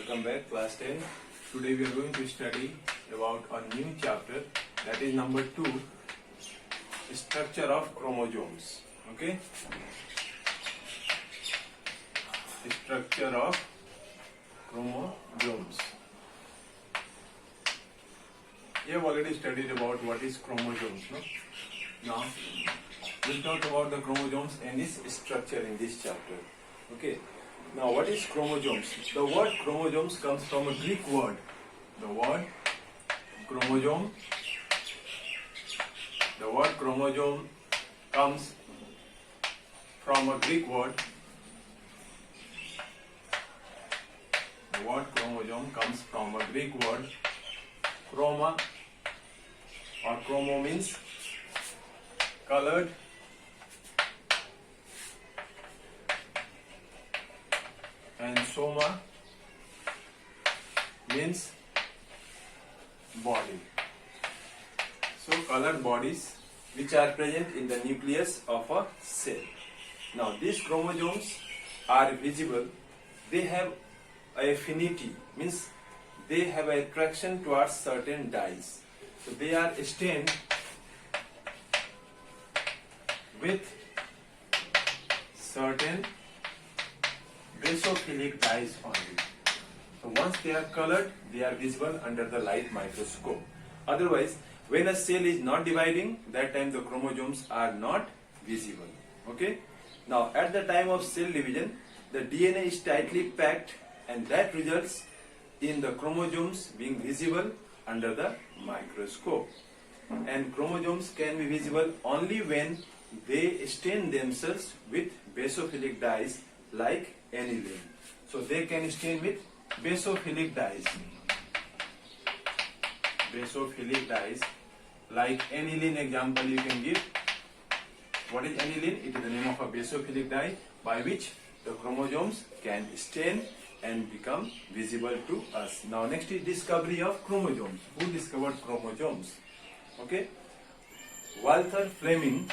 welcome back class 10. Today we are going to study about a new chapter, that is number 2, structure of chromosomes. Okay, structure of chromosomes. You have already studied about what is chromosomes, no? Now we'll talk about the chromosomes and its structure in this chapter. Okay. Now, what is chromosomes? The word chromosomes comes from a Greek word. The word chromosome comes from a Greek word. The word chromosome comes from a Greek word, chroma, or chromo means colored, and soma means body. So colored bodies which are present in the nucleus of a cell. Now these chromosomes are visible. They have affinity, means they have attraction towards certain dyes. So they are stained with certain basophilic dyes only. So once they are colored, they are visible under the light microscope. Otherwise, when a cell is not dividing, that time the chromosomes are not visible. Okay. Now at the time of cell division, the DNA is tightly packed, and that results in the chromosomes being visible under the microscope. And chromosomes can be visible only when they stain themselves with basophilic dyes like aniline. So they can stain with basophilic dyes. Basophilic dyes like aniline example you can give. What is aniline? It is the name of a basophilic dye by which the chromosomes can stain and become visible to us. Now next is discovery of chromosomes. Who discovered chromosomes? Okay. Walther Fleming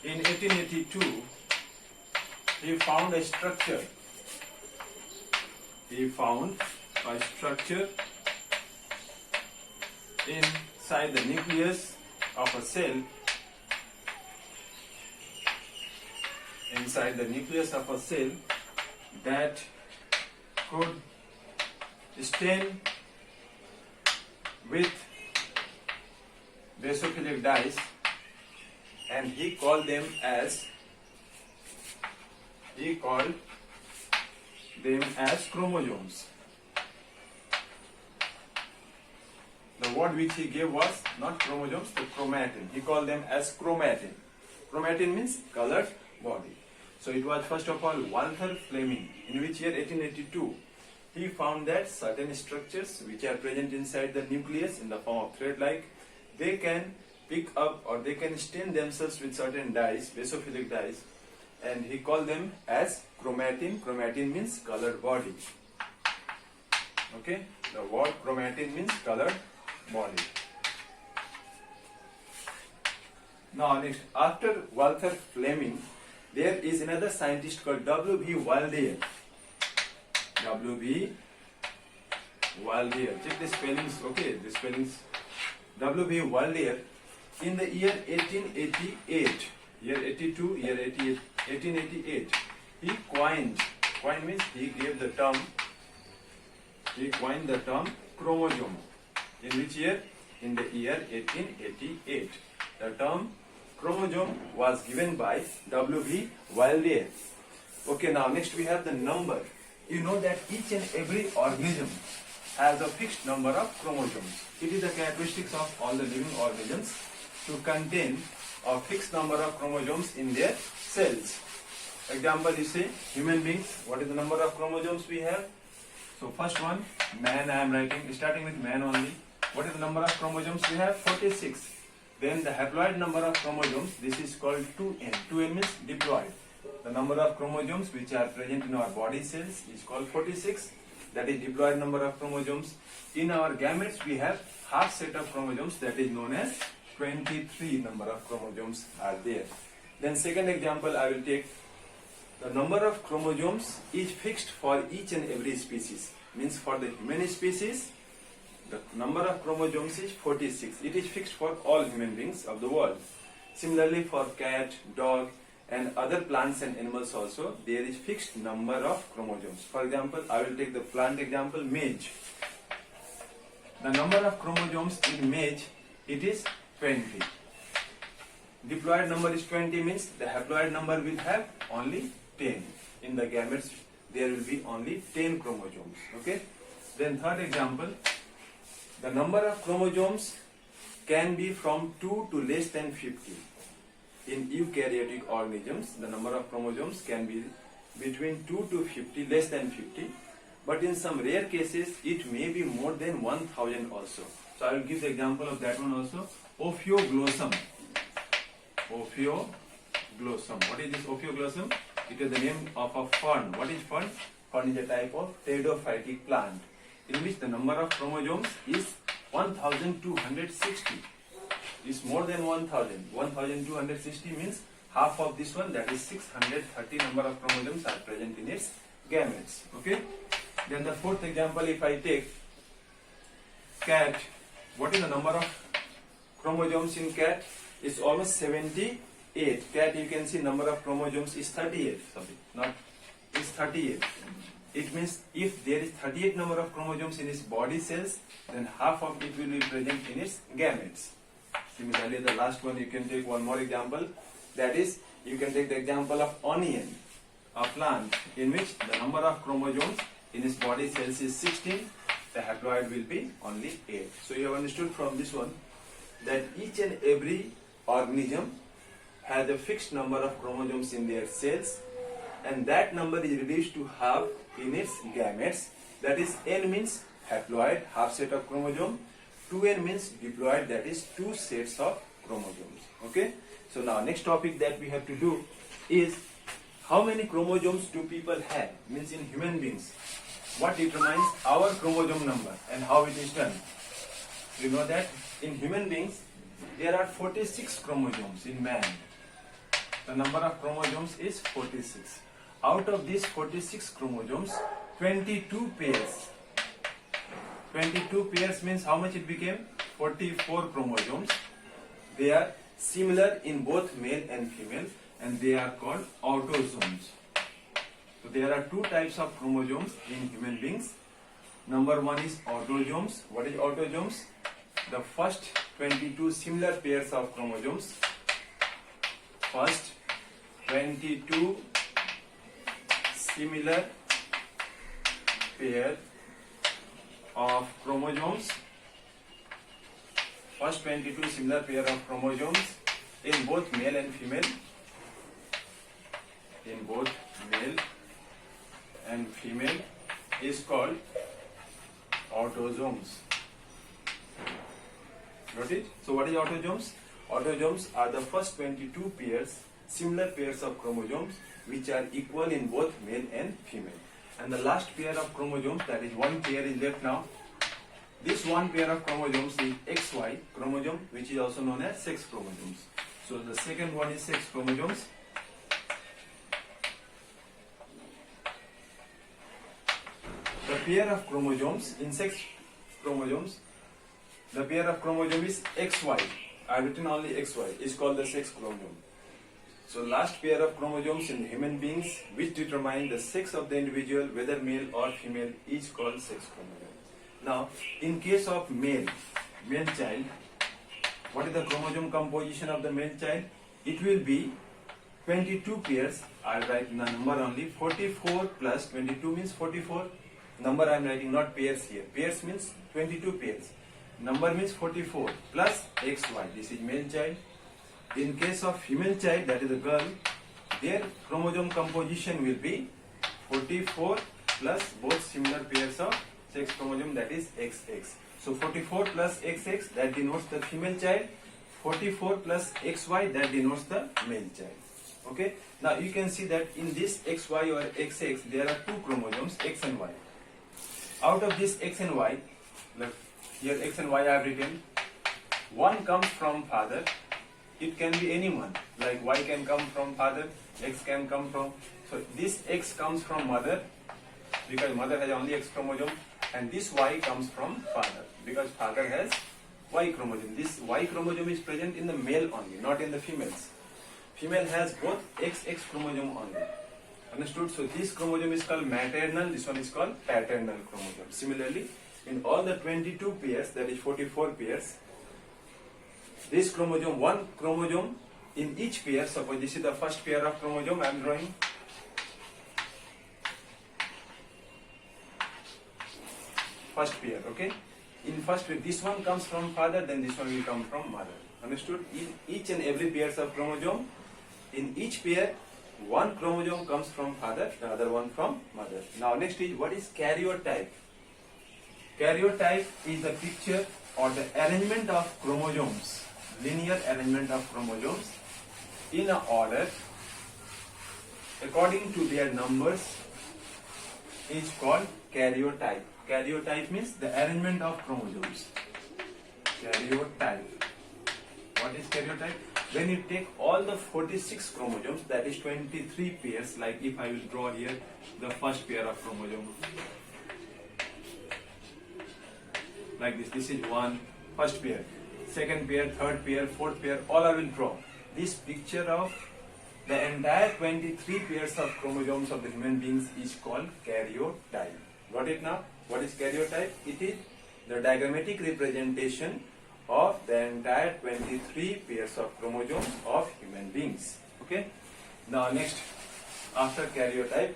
in 1882 he found a structure. Inside the nucleus of a cell. Inside the nucleus of a cell that could stain with basophilic dyes, and he called them as chromosomes. The word which he gave was not chromosomes, but chromatin. He called them as chromatin. Chromatin means colored body. So it was first of all Walther Fleming, in which year 1882. He found that certain structures which are present inside the nucleus in the form of thread-like, they can pick up or they can stain themselves with certain dyes, basophilic dyes, and he called them as chromatin. Chromatin means colored body. Okay, the word chromatin means colored body. Now next, after Walther Fleming, there is another scientist called W.B. Waldeyer. W.B. Waldeyer. Check the spellings. Okay, the spellings. W.B. Waldeyer in the year 1888, year 82, year 1888, he coined means he gave the term, he coined the term chromosome. In which year? In the year 1888. The term chromosome was given by W.B. Waldeyer. Okay, now next we have the number. You know that each and every organism has a fixed number of chromosomes. It is the characteristics of all the living organisms to contain a fixed number of chromosomes in their cells. Example, you say human beings, what is the number of chromosomes we have? So first one, man, I am writing, starting with man only. What is the number of chromosomes we have? 46. Then the haploid number of chromosomes, this is called 2n. 2n means diploid. The number of chromosomes which are present in our body cells is called 46. That is diploid number of chromosomes. In our gametes we have half set of chromosomes, that is known as 23 number of chromosomes are there. Then second example I will take, the number of chromosomes is fixed for each and every species. Means for the human species, the number of chromosomes is 46. It is fixed for all human beings of the world. Similarly for cat, dog and other plants and animals also, there is fixed number of chromosomes. For example, I will take the plant example, maize. The number of chromosomes in maize, it is 20. Diploid number is 20, means the haploid number will have only 10. In the gametes, there will be only 10 chromosomes. Okay. Then third example, the number of chromosomes can be from 2 to less than 50. In eukaryotic organisms, the number of chromosomes can be between 2 to 50, less than 50. But in some rare cases, it may be more than 1000 also. So I will give the example of that one also. Ophioglossum. Ophioglossum. What is this Ophioglossum? It is the name of a fern. What is fern? Fern is a type of pteridophytic plant, in which the number of chromosomes is 1260. Is more than 1000. 1260 means half of this one, that is 630 number of chromosomes are present in its gametes. Okay. Then the fourth example, if I take cat, what is the number of chromosomes in cat? It's almost 78. Cat, you can see number of chromosomes is 38. Sorry, not is 38. It means if there is 38 number of chromosomes in its body cells, then half of it will be present in its gametes. Similarly, the last one, you can take one more example. That is, you can take the example of onion, a plant in which the number of chromosomes in its body cells is 16. The haploid will be only 8. So you have understood from this one that each and every organism has a fixed number of chromosomes in their cells, and that number is reduced to half in its gametes. That is, N means haploid, half set of chromosome. 2N means diploid, that is 2 sets of chromosomes. Okay. So now next topic that we have to do is, how many chromosomes do people have? Means in human beings, what determines our chromosome number and how it is done? You know that in human beings there are 46 chromosomes in man. The number of chromosomes is 46. Out of these 46 chromosomes, 22 pairs. 22 pairs means how much it became? 44 chromosomes. They are similar in both male and female, and they are called autosomes. So there are two types of chromosomes in human beings. Number one is autosomes. What is autosomes? The first 22 similar pairs of chromosomes. First 22 similar pair of chromosomes. First 22 similar pair of chromosomes in both male and female. In both male and female is called autosomes. Got it? So what is autosomes? Autosomes are the first 22 pairs, similar pairs of chromosomes which are equal in both male and female. And the last pair of chromosomes, that is one pair is left now. This one pair of chromosomes is XY chromosome, which is also known as sex chromosomes. So the second one is sex chromosomes. The pair of chromosomes in sex chromosomes, the pair of chromosome is XY. I have written only XY, is called the sex chromosome. So last pair of chromosomes in human beings, which determine the sex of the individual, whether male or female, is called sex chromosome. Now, in case of male child, what is the chromosome composition of the male child? It will be 22 pairs. I will write the number only. 44 plus 22 means 44. Number I am writing, not pairs here. Pairs means 22 pairs. Number means 44 plus XY. This is male child. In case of female child, that is a girl, their chromosome composition will be 44 plus both similar pairs of sex chromosome, that is XX. So 44 plus XX, that denotes the female child. 44 plus XY, that denotes the male child. Okay. Now you can see that in this XY or XX, there are two chromosomes, X and Y. Out of this X and Y, look, here X and Y I have written. One comes from father. It can be anyone. Like Y can come from father, X can come from. So this X comes from mother because mother has only X chromosome, and this Y comes from father because father has Y chromosome. This Y chromosome is present in the male only, not in the females. Female has both XX chromosome only. Understood? So this chromosome is called maternal, this one is called paternal chromosome. Similarly, in all the 22 pairs, that is 44 pairs, this chromosome, one chromosome in each pair, suppose this is the first pair of chromosome I am drawing. First pair, okay? In first pair, this one comes from father, then this one will come from mother. Understood? In each and every pairs of chromosome, in each pair, one chromosome comes from father, the other one from mother. Now next is, what is karyotype? Karyotype is the picture or the arrangement of chromosomes, linear arrangement of chromosomes in a order according to their numbers is called karyotype. Karyotype means the arrangement of chromosomes. Karyotype. What is karyotype? When you take all the 46 chromosomes, that is 23 pairs, like if I will draw here the first pair of chromosomes. Like this is one, first pair, second pair, third pair, fourth pair, all I will draw. This picture of the entire 23 pairs of chromosomes of the human beings is called karyotype. Got it now? What is karyotype? It is the diagrammatic representation of the entire 23 pairs of chromosomes of human beings. Okay? Now next, after karyotype,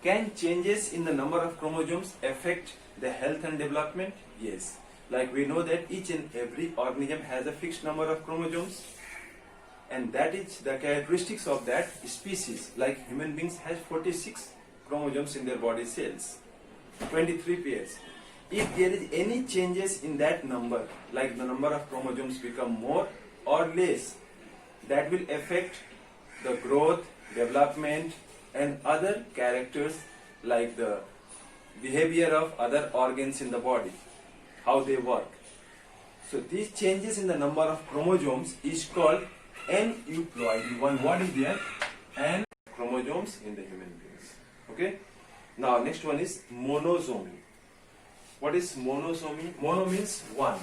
can changes in the number of chromosomes affect the health and development? Yes. Like we know that each and every organism has a fixed number of chromosomes, and that is the characteristics of that species. Like human beings has 46 chromosomes in their body cells, 23 pairs. If there is any changes in that number, like the number of chromosomes become more or less, that will affect the growth, development and other characters like the behavior of other organs in the body, how they work. So these changes in the number of chromosomes is called aneuploidy. One word is there, and chromosomes in the human beings. Okay. Now next one is monosomy. What is monosomy? Mono means one.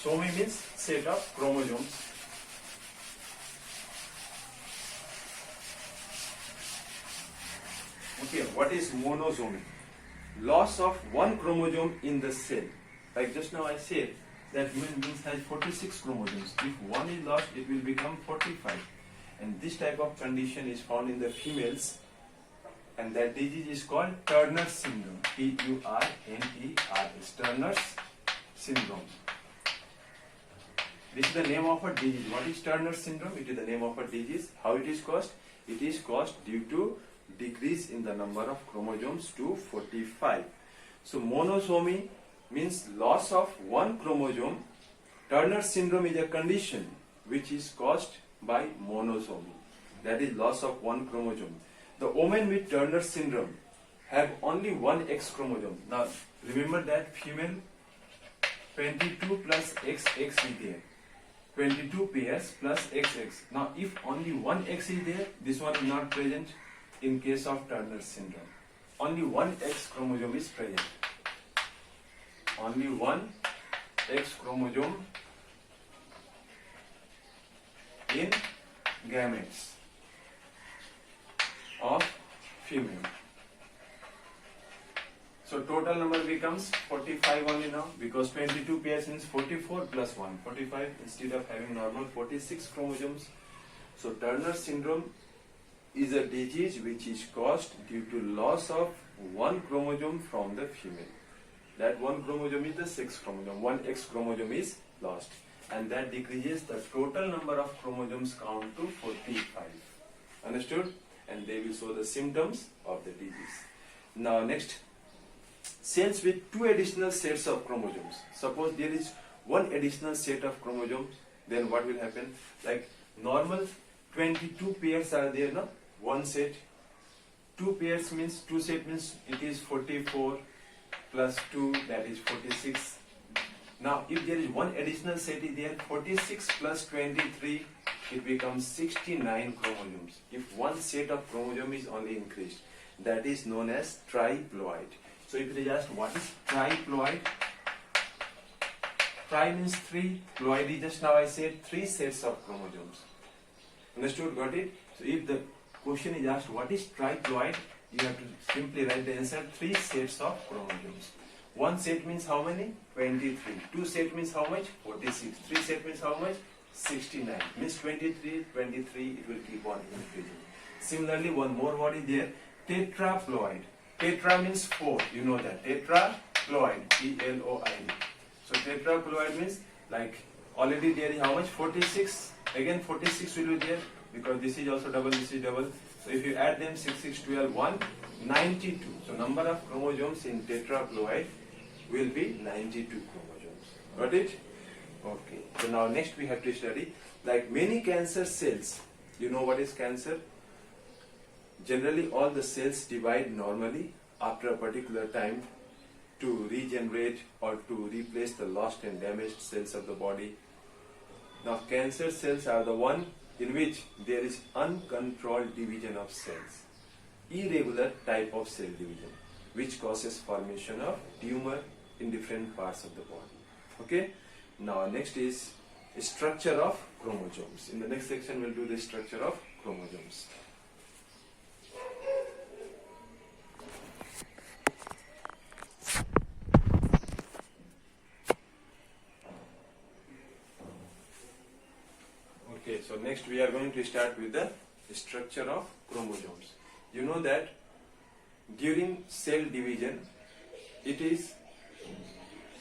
Somy means set of chromosomes. Okay, what is monosomy? Loss of one chromosome in the cell. Like just now I said that human beings has 46 chromosomes. If one is lost, it will become 45. And this type of condition is found in the females. And that disease is called Turner syndrome. T-U-R-N-E-R-S. Turner's syndrome. This is the name of a disease. What is Turner syndrome? It is the name of a disease. How it is caused? It is caused due to decrease in the number of chromosomes to 45. So monosomy means loss of one chromosome. Turner syndrome is a condition which is caused by monosomy. That is loss of one chromosome. The women with Turner syndrome have only one X chromosome. Now remember that female 22 plus XX is there. 22 pairs plus XX. Now if only one X is there, this one is not present in case of Turner syndrome. Only one X chromosome is present. Only one X chromosome in gametes of female. So total number becomes 45 only now, because 22 pairs means 44 plus 1, 45 instead of having normal 46 chromosomes. So Turner syndrome is a disease which is caused due to loss of one chromosome from the female. That one chromosome is the sex chromosome. One X chromosome is lost, and that decreases the total number of chromosomes count to 45. Understood? And they will show the symptoms of the disease. Now next, cells with two additional sets of chromosomes. Suppose there is one additional set of chromosomes, then what will happen? Like normal 22 pairs are there, no? One set. Two pairs means, it is 44 plus 2, that is 46. Now, if there is one additional set is there, 46 plus 23, it becomes 69 chromosomes. If one set of chromosome is only increased, that is known as triploid. So, if it is asked what is triploid, tri means 3, ploid is just now I said 3 sets of chromosomes. Understood? Got it? So, if the question is asked what is triploid, you have to simply write the answer 3 sets of chromosomes. One set means how many? 23. Two set means how much? 46. Three set means how much? 69. Means 23, 23, it will keep on increasing. Similarly, one more word is there, tetraploid. Tetra means 4, you know that. Tetraploid, P-L-O-I-D. So tetraploid means like already there is how much? 46. Again 46 will be there because this is also double, this is double. So if you add them 6, 6, 12, 1, 92. So number of chromosomes in tetraploid will be 92 chromosomes. Got it? Okay. So now next we have to study like many cancer cells. You know what is cancer? Generally all the cells divide normally after a particular time to regenerate or to replace the lost and damaged cells of the body. Now cancer cells are the one in which there is uncontrolled division of cells, irregular type of cell division, which causes formation of tumor in different parts of the body. Okay. Now next is structure of chromosomes. In the next section we'll do the structure of chromosomes. Okay, so next we are going to start with the structure of chromosomes. You know that during cell division, it is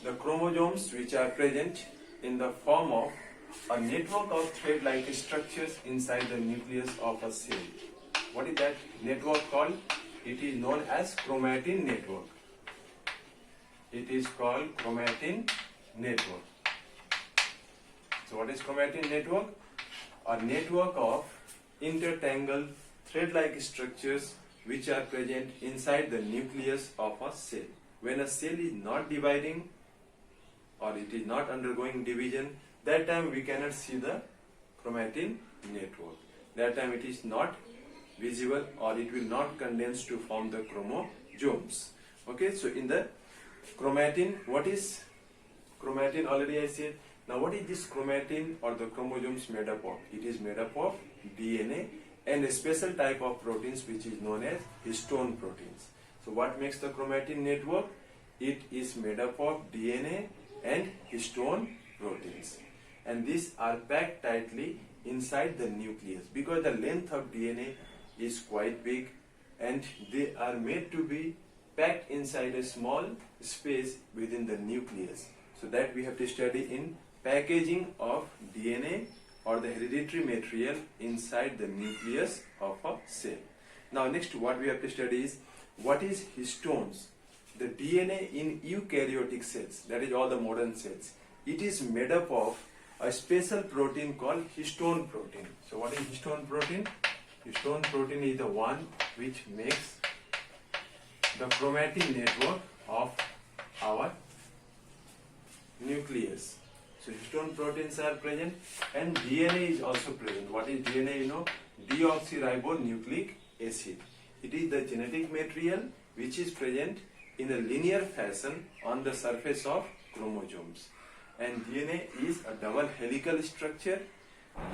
the chromosomes which are present in the form of a network of thread-like structures inside the nucleus of a cell. What is that network called? It is known as chromatin network. It is called chromatin network. So what is chromatin network? A network of intertangled thread-like structures which are present inside the nucleus of a cell. When a cell is not dividing or it is not undergoing division, that time we cannot see the chromatin network. That time it is not visible or it will not condense to form the chromosomes. Okay, so in the chromatin, what is chromatin? Already I said. Now what is this chromatin or the chromosomes made up of? It is made up of DNA and a special type of proteins which is known as histone proteins. So what makes the chromatin network? It is made up of DNA and histone proteins. And these are packed tightly inside the nucleus because the length of DNA is quite big and they are made to be packed inside a small space within the nucleus. So that we have to study in packaging of DNA or the hereditary material inside the nucleus of a cell. Now next what we have to study is what is histones. The DNA in eukaryotic cells, that is all the modern cells, it is made up of a special protein called histone protein. So what is histone protein? Histone protein is the one which makes the chromatin network of our nucleus. So histone proteins are present and DNA is also present. What is DNA? You know, deoxyribonucleic acid. It is the genetic material which is present in a linear fashion on the surface of chromosomes. And DNA is a double helical structure.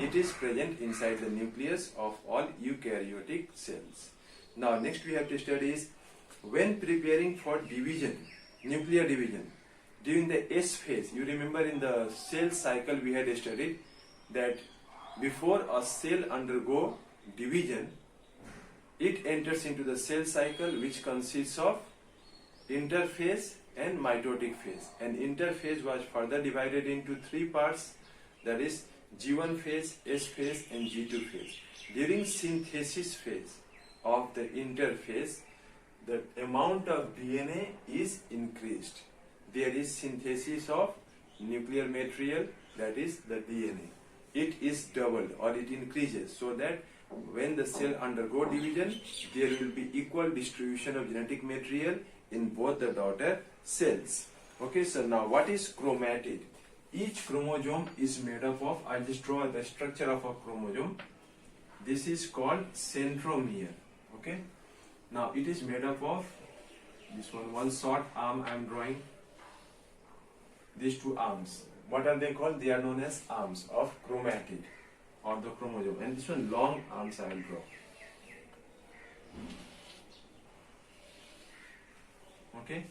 It is present inside the nucleus of all eukaryotic cells. Now next we have to study is when preparing for division, nuclear division, during the S phase. You remember in the cell cycle we had studied that before a cell undergo division, it enters into the cell cycle which consists of interphase and mitotic phase. And interphase was further divided into 3 parts, that is G1 phase, S phase and G2 phase. During synthesis phase of the interphase, the amount of DNA is increased. There is synthesis of nuclear material, that is the DNA. It is doubled or it increases so that when the cell undergo division, there will be equal distribution of genetic material in both the daughter cells. Okay, so now what is chromatid? Each chromosome is made up of, I'll just draw the structure of a chromosome. This is called centromere. Okay, now it is made up of this one short arm I am drawing, these two arms. What are they called? They are known as arms of chromatid or the chromosome, and this one long arms I will draw. Okay,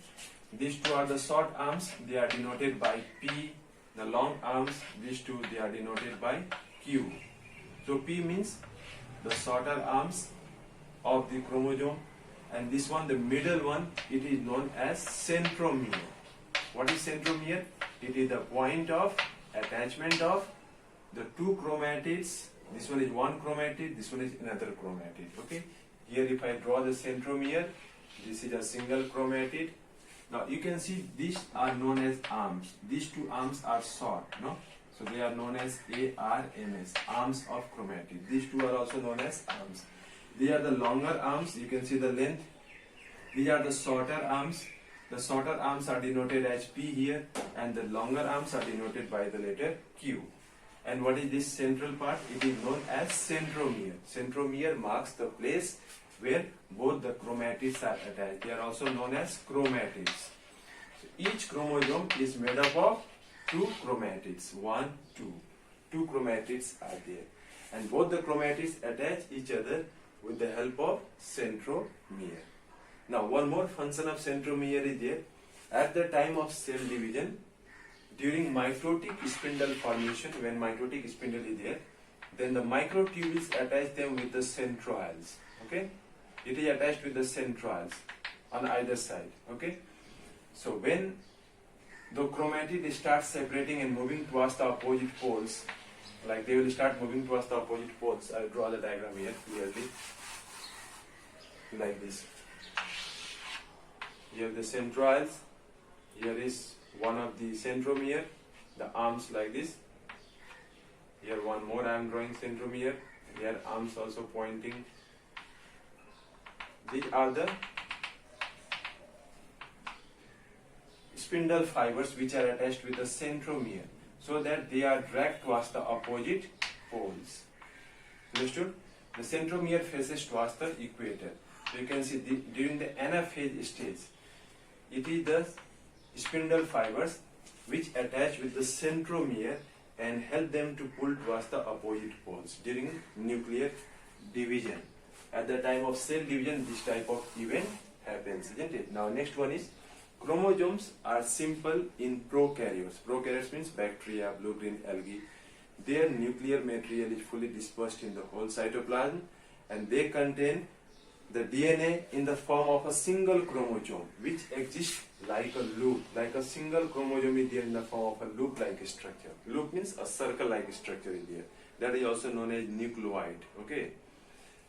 these two are the short arms, they are denoted by P. The long arms, these two, they are denoted by Q. So P means the shorter arms of the chromosome, and this one, the middle one, it is known as centromere. What is centromere? It is the point of attachment of the two chromatids. This one is one chromatid, this one is another chromatid. Okay, here if I draw the centromere, this is a single chromatid. Now you can see these are known as arms. These two arms are short, no? So they are known as ARMS, arms of chromatid. These two are also known as arms. These are the longer arms, you can see the length. These are the shorter arms. The shorter arms are denoted as P here, and the longer arms are denoted by the letter Q. And what is this central part? It is known as centromere. Centromere marks the place where both the chromatids are attached. They are also known as chromatids. So each chromosome is made up of two chromatids. 1, 2. Two chromatids are there. And both the chromatids attach each other with the help of centromere. Now one more function of centromere is there. At the time of cell division, during mitotic spindle formation, when mitotic spindle is there, then the microtubules attach them with the centrioles. Okay, it is attached with the centrioles on either side. Okay, so when the chromatid starts separating and moving towards the opposite poles, like they will start moving towards the opposite poles. I will draw the diagram here clearly, like this. Here the centrioles, here is one of the centromere, the arms like this. Here one more I am drawing centromere, here arms also pointing. These are the spindle fibers which are attached with the centromere, so that they are dragged towards the opposite poles. Understood? The centromere faces towards the equator. So you can see during the anaphase stage, it is the spindle fibers which attach with the centromere and help them to pull towards the opposite poles during nuclear division. At the time of cell division, this type of event happens, isn't it? Now next one is, chromosomes are simple in prokaryotes. Prokaryotes means bacteria, blue-green algae. Their nuclear material is fully dispersed in the whole cytoplasm, and they contain the DNA in the form of a single chromosome which exists like a loop. Like a single chromosome is there in the form of a loop-like structure. Loop means a circle-like structure is there. That is also known as nucleoid. Okay.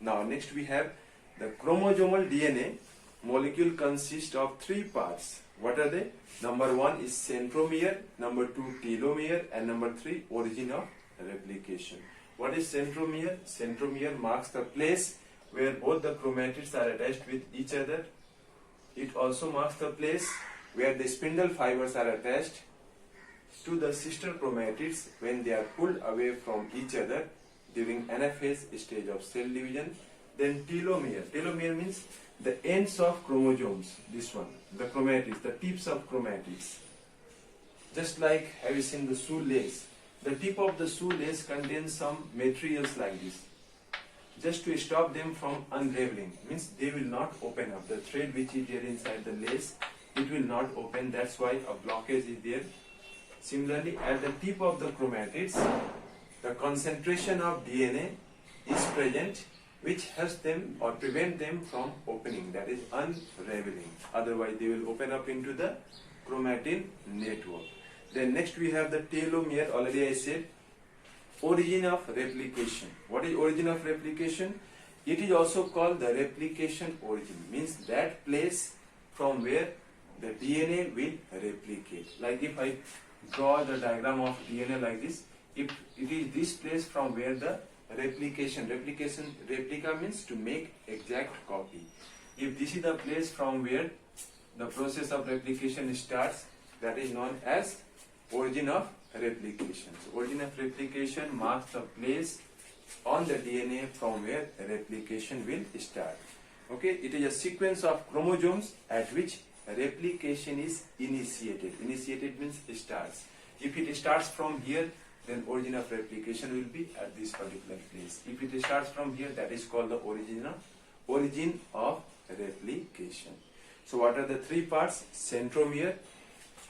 Now next we have the chromosomal DNA molecule consists of three parts. What are they? Number 1 is centromere, number 2 telomere, and number 3 origin of replication. What is centromere? Centromere marks the place where both the chromatids are attached with each other. It also marks the place where the spindle fibers are attached to the sister chromatids when they are pulled away from each other during anaphase stage of cell division. Then telomere. Telomere means the ends of chromosomes. This one, the chromatids, the tips of chromatids. Just like, have you seen the shoelace? The tip of the shoelace contains some materials like this, just to stop them from unraveling. Means they will not open up. The thread which is there inside the lace, it will not open. That's why a blockage is there. Similarly, at the tip of the chromatids, the concentration of DNA is present, which helps them or prevent them from opening, that is unraveling. Otherwise they will open up into the chromatin network. Then next we have the telomere. Already I said, origin of replication. What is origin of replication? It is also called the replication origin. Means that place from where the DNA will replicate. Like if I draw the diagram of DNA like this, if it is this place from where the replica means to make exact copy. If this is the place from where the process of replication starts, that is known as origin of replication. So origin of replication marks the place on the DNA from where replication will start. Okay, it is a sequence of chromosomes at which replication is initiated. Initiated means starts. If it starts from here, then origin of replication will be at this particular place. If it starts from here, that is called the origin of replication. So what are the three parts? Centromere.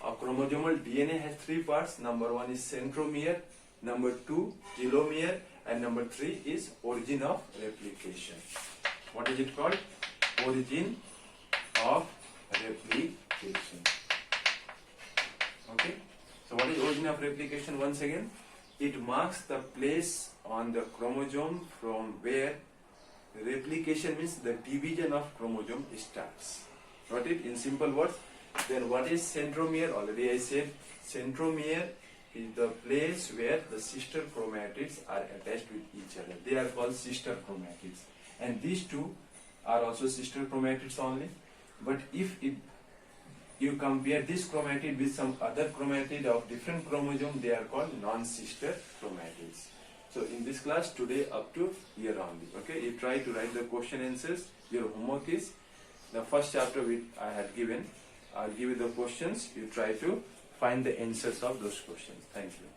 A chromosomal DNA has three parts. Number one is centromere, number two telomere, and number three is origin of replication. What is it called? Origin of replication. Okay. So what is origin of replication? Once again, it marks the place on the chromosome from where replication means the division of chromosome starts. Got it? In simple words. Then what is centromere? Already I said centromere is the place where the sister chromatids are attached with each other. They are called sister chromatids, and these two are also sister chromatids only. But if you compare this chromatid with some other chromatid of different chromosome, they are called non-sister chromatids. So in this class today up to here only. Okay, you try to write the question answers. Your homework is the first chapter which I had given. I'll give you the questions. You try to find the answers of those questions. Thank you.